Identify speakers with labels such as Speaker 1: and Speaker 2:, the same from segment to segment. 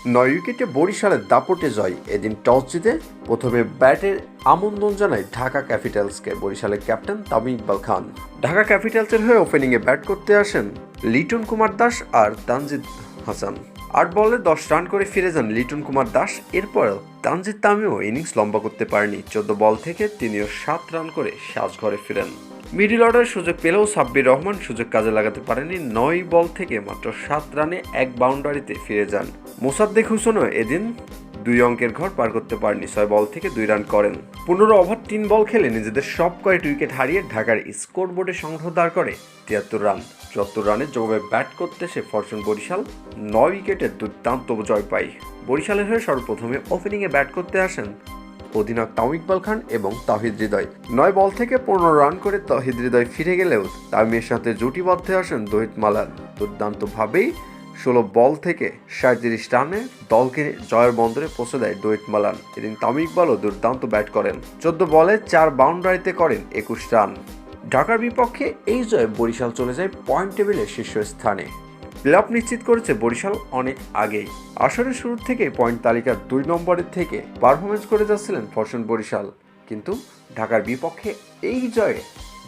Speaker 1: 9 উইকেটে বরিশালের দাপটে জয়। এদিন টস জিতে প্রথমে ব্যাটের আমন্ত্রণ জানায় ঢাকা ক্যাপিটালসকে বরিশালের ক্যাপ্টেন তামিম ইকবাল খান। ঢাকা ক্যাপিটালসের হয়ে ওপেনিংয়ে ব্যাট করতে আসেন লিটন কুমার দাস আর তানজিদ হাসান। 8 বলে 10 রান করে ফিরে যান লিটন কুমার দাস। এরপরেও তানজিদ তামিমও ইনিংস লম্বা করতে পারেনি। 14 বল থেকে তিনিও 7 রান করে সাজঘরে ফিরেন। মিডল অর্ডারের সুযোগ পেলেও সাব্বির রহমান সুযোগ কাজে লাগাতে পারেনি। 9 বল থেকে মাত্র 7 রানে 1 বাউন্ডারিতে ফিরে যান। মোসাদ্দেক হোসেনও এদিন 2 অঙ্কের ঘর পার করতে পারেনি। 6 বল থেকে 2 রান করেন। 15 ওভার 3 বল খেলে নিজেদের সব কয়েকটি উইকেট হারিয়ে ঢাকার স্কোরবোর্ডে সংগ্রহ দাঁড় করে 73 রান। 74 রানের জবাবে ব্যাট করতে এসে ফরচুন বরিশাল 9 উইকেটের দুর্দান্ত জয় পায়। বরিশালের হয়ে সর্বপ্রথমে ওপেনিংয়ে ব্যাট করতে আসেন অধিনায়ক তামিম ইকবাল খান এবং তাওহিদ হৃদয়। 9 বল থেকে 15 রান করে তাওহিদ হৃদয় ফিরে গেলেও তামিমের সাথে জুটিবদ্ধে আসেন দহিত মালান। দুর্দান্তভাবেই 16 বল থেকে 37 রানে দলকে জয়ের বন্দরে পৌঁছে দেয় দহিত মালান। এদিন তামিম ইকবালও দুর্দান্ত ব্যাট করেন। 14 বলে 4 বাউন্ডারিতে করেন 21 রান। ঢাকার বিপক্ষে এই জয়ে বরিশাল চলে যায় পয়েন্ট টেবিলের শীর্ষস্থানে। প্লে অফ নিশ্চিত করেছে বরিশাল অনেক আগেই। আসরের শুরু থেকে পয়েন্ট তালিকার 2 নম্বরের থেকে পারফরমেন্স করে যাচ্ছিলেন ফরচুন বরিশাল, কিন্তু ঢাকার বিপক্ষে এই জয়ে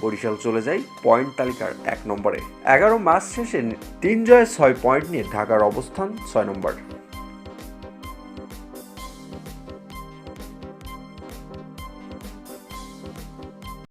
Speaker 1: বরিশাল চলে যায় পয়েন্ট তালিকার 1 নম্বরে। 11 ম্যাচ শেষে 3 জয়ে 6 পয়েন্ট নিয়ে ঢাকার অবস্থান 6 নম্বর।